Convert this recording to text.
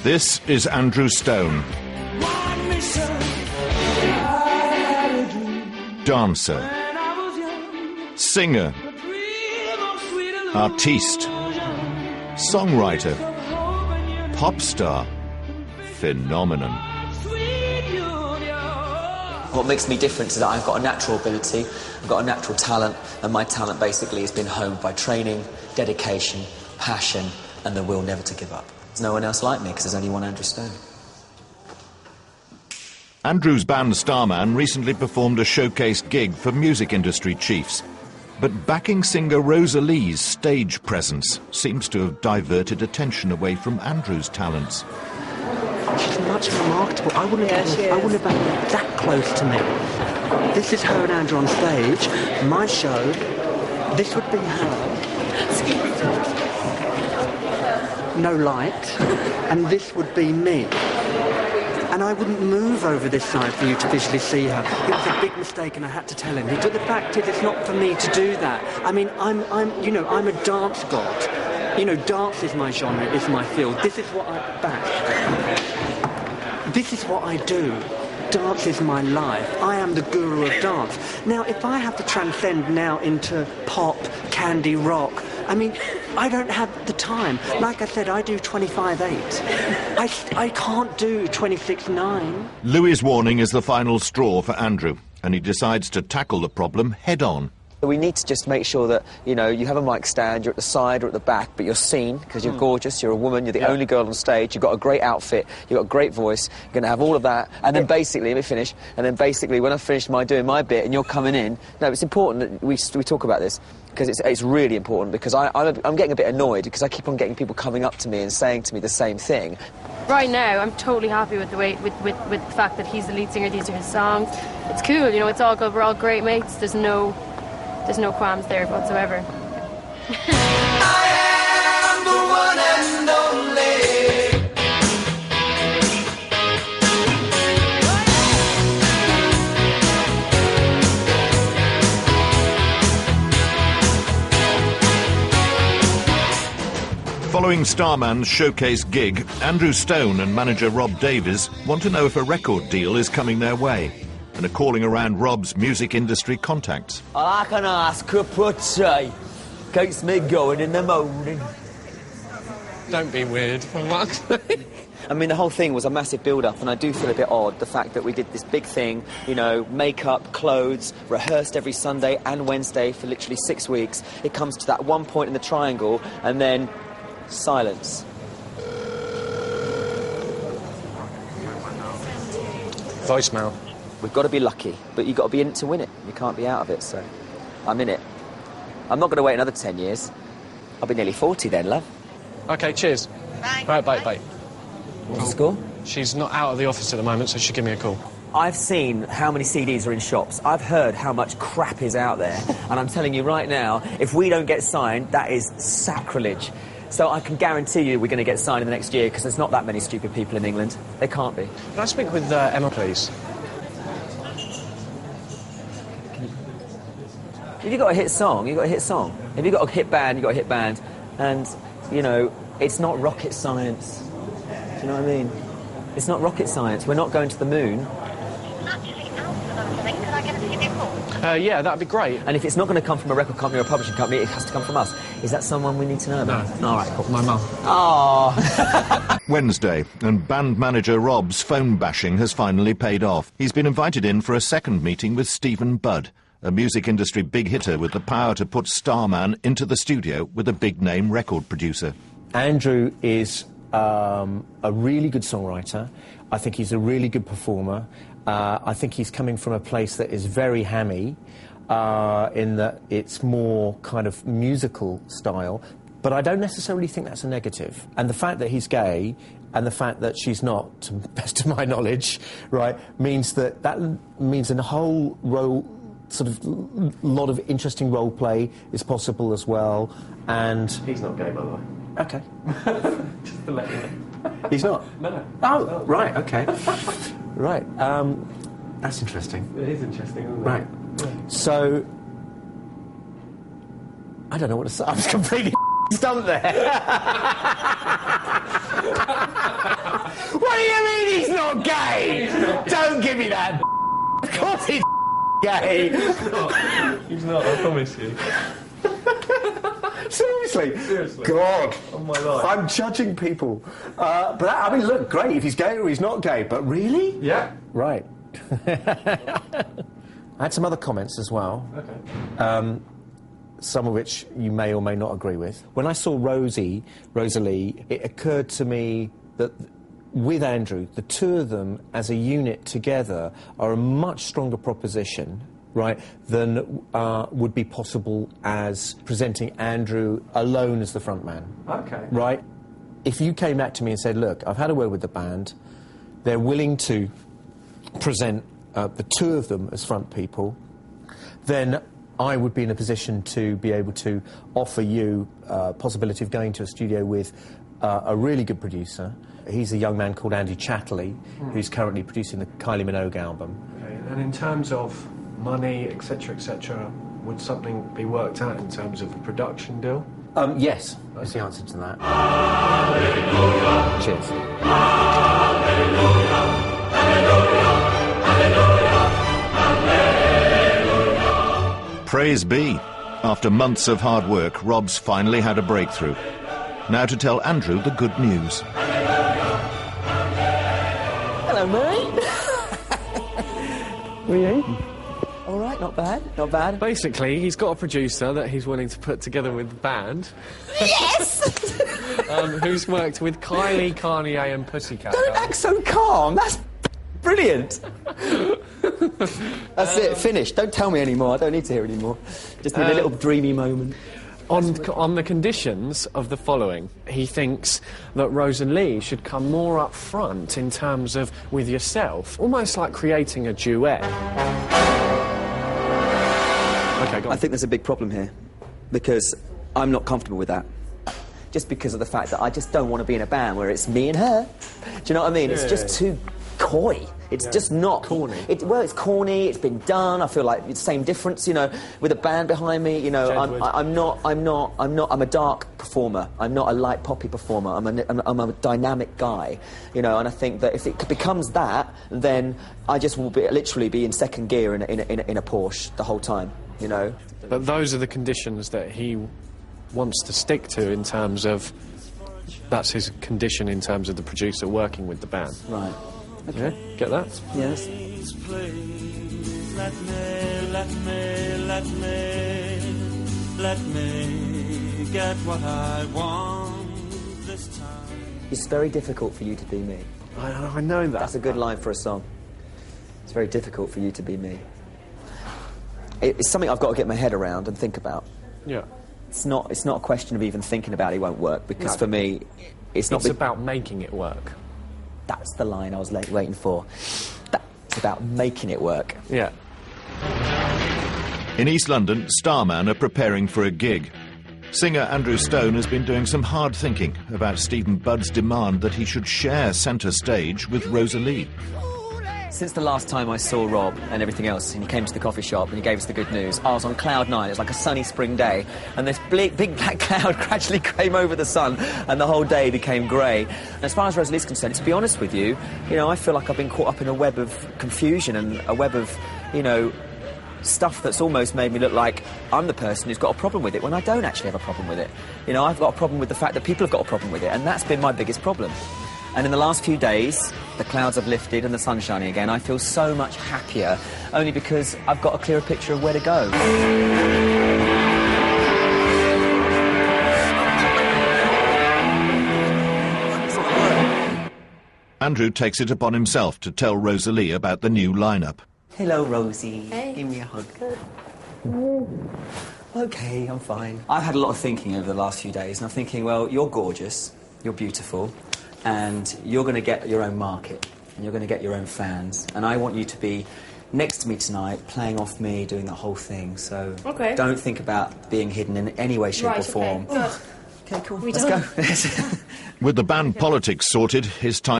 This is Andrew Stone. Dancer, singer, artiste, songwriter, pop star, phenomenon. What makes me different is that I've got a natural ability, I've got a natural talent, and my talent basically has been honed by training, dedication, passion, and the will never to give up. There's no one else like me because there's only one Andrew Stone. Andrew's band Starman recently performed a showcase gig for music industry chiefs. But backing singer Rosalie's stage presence seems to have diverted attention away from Andrew's talents. She's much remarkable. I wouldn't have been that close to me. This is her and Andrew on stage. My show, this would be her. No light. And this would be me. And I wouldn't move over this side for you to visually see her. It was a big mistake, and I had to tell him. But the fact is, it's not for me to do that. I mean, I'm a dance god. You know, dance is my genre, is my field. This is what I back. This is what I do. Dance is my life. I am the guru of dance. Now, if I have to transcend now into pop, candy, rock, I mean, I don't have the time. Like I said, I do 25/8. I can't do 26/9. Louis' warning is the final straw for Andrew, and he decides to tackle the problem head-on. We need to just make sure that, you know, you have a mic stand, you're at the side or at the back, but you're seen, because you're gorgeous, you're a woman, you're the only girl on stage, you've got a great outfit, you've got a great voice, you're going to have all of that, and then basically, let me finish, and then basically when I've finished doing my bit and you're coming in, no, it's important that we talk about this, because it's really important, because I'm getting a bit annoyed, because I keep on getting people coming up to me and saying to me the same thing. Right now, I'm totally happy with the way, with the fact that he's the lead singer, these are his songs. It's cool, you know, it's all good, we're all great mates, there's no qualms there whatsoever. I am the one and only. Following Starman's showcase gig, Andrew Stone and manager Rob Davies want to know if a record deal is coming their way, and are calling around Rob's music industry contacts. I can ask a putty. Keeps me going in the morning. Don't be weird. What? I mean, the whole thing was a massive build-up, and I do feel a bit odd, the fact that we did this big thing, you know, makeup, clothes, rehearsed every Sunday and Wednesday for literally 6 weeks. It comes to that one point in the triangle, and then silence. Voicemail. We've got to be lucky, but you've got to be in it to win it. You can't be out of it, so I'm in it. I'm not going to wait another 10 years. I'll be nearly 40 then, love. OK, cheers. Bye. Right, bye. What's the score? She's not out of the office at the moment, so she'll give me a call. I've seen how many CDs are in shops. I've heard how much crap is out there. And I'm telling you right now, if we don't get signed, that is sacrilege. So I can guarantee you we're going to get signed in the next year, because there's not that many stupid people in England. There can't be. Can I speak with Emma, please? If you've got a hit song, you've got a hit song. If you've got a hit band, you've got a hit band. And, you know, it's not rocket science. Do you know what I mean? It's not rocket science. We're not going to the moon. Can I get him to give you a call? Yeah, that'd be great. And if it's not going to come from a record company or a publishing company, it has to come from us. Is that someone we need to know about? No. All right, cool. My mum. Oh. Wednesday, and band manager Rob's phone bashing has finally paid off. He's been invited in for a second meeting with Stephen Budd, a music industry big hitter with the power to put Starman into the studio with a big-name record producer. Andrew is a really good songwriter. I think he's a really good performer. I think he's coming from a place that is very hammy, in that it's more kind of musical style, but I don't necessarily think that's a negative. And the fact that he's gay, and the fact that she's not, to the best of my knowledge, right, means means a whole sort of lot of interesting role play is possible as well. And He's not gay, by the way. okay. Just to let you know. He's not? No. Oh, right, okay. Right, that's interesting. It is interesting, isn't it? Right. Yeah. So, I don't know what to say. I was completely stumped there. What do you mean he's not gay? Don't give me that. Of course he's gay. He's not, I promise you. Seriously? God. On my life. I'm judging people. But I mean, look, great if he's gay or he's not gay, but really? Yeah. Right. I had some other comments as well. Okay. Some of which you may or may not agree with. When I saw Rosalie, it occurred to me that with Andrew, the two of them as a unit together are a much stronger proposition, right, than would be possible as presenting Andrew alone as the front man. Okay. Right? If you came back to me and said, look, I've had a word with the band, they're willing to present the two of them as front people, then I would be in a position to be able to offer you possibility of going to a studio with a really good producer. He's a young man called Andy Chatterley, who's currently producing the Kylie Minogue album. Okay. And in terms of money, etc., would something be worked out in terms of a production deal? Yes, that's the answer to that. Hallelujah. Cheers. Hallelujah. Hallelujah. Praise be. After months of hard work, Rob's finally had a breakthrough. Now to tell Andrew the good news. Hello, mate. Were you? All right, not bad, not bad. Basically, he's got a producer that he's willing to put together with the band. Yes! Who's worked with Kylie, Kanye and Pussycat. Don't act so calm, that's brilliant. That's it, finished. Don't tell me anymore, I don't need to hear anymore. Just need a little dreamy moment. On the conditions of the following, he thinks that Rosalie should come more up front in terms of with yourself, almost like creating a duet. Okay, go on. I think there's a big problem here, because I'm not comfortable with that. Just because of the fact that I just don't want to be in a band where it's me and her. Do you know what I mean? It's just too coy. It's just not... Corny. Well, it's corny, it's been done, I feel like it's the same difference, you know, with a band behind me, you know, I'm a dark performer. I'm not a light poppy performer. I'm a dynamic guy, you know, and I think that if it becomes that, then I just will literally be in second gear in a Porsche the whole time, you know. But those are the conditions that he wants to stick to in terms of... That's his condition in terms of the producer working with the band. Right. Okay. Yeah, get that? Yes. Let me get what I want this time. It's very difficult for you to be me. I know that. That's a good line for a song. It's very difficult for you to be me. It's something I've got to get my head around and think about. Yeah. It's not a question of even thinking about it won't work, because for me, it's not... It's about making it work. That's the line I was waiting for. That's about making it work. Yeah. In East London, Starman are preparing for a gig. Singer Andrew Stone has been doing some hard thinking about Stephen Budd's demand that he should share centre stage with Rosalie. Since the last time I saw Rob and everything else, and he came to the coffee shop and he gave us the good news, I was on cloud nine. It was like a sunny spring day, and this big black cloud gradually came over the sun, and the whole day became grey. And as far as Rosalie's concerned, to be honest with you, you know, I feel like I've been caught up in a web of confusion and a web of, you know, stuff that's almost made me look like I'm the person who's got a problem with it, when I don't actually have a problem with it. You know, I've got a problem with the fact that people have got a problem with it, and that's been my biggest problem. And in the last few days, the clouds have lifted and the sun's shining again. I feel so much happier, only because I've got a clearer picture of where to go. Andrew takes it upon himself to tell Rosalie about the new lineup. Hello, Rosie. Hey. Give me a hug. OK, I'm fine. I've had a lot of thinking over the last few days, and I'm thinking, well, you're gorgeous, you're beautiful, and you're going to get your own market, and you're going to get your own fans, and I want you to be next to me tonight, playing off me, doing that whole thing, so don't think about being hidden in any way, shape or form. Okay, OK, cool, We let's don't. go. With the band politics sorted, his time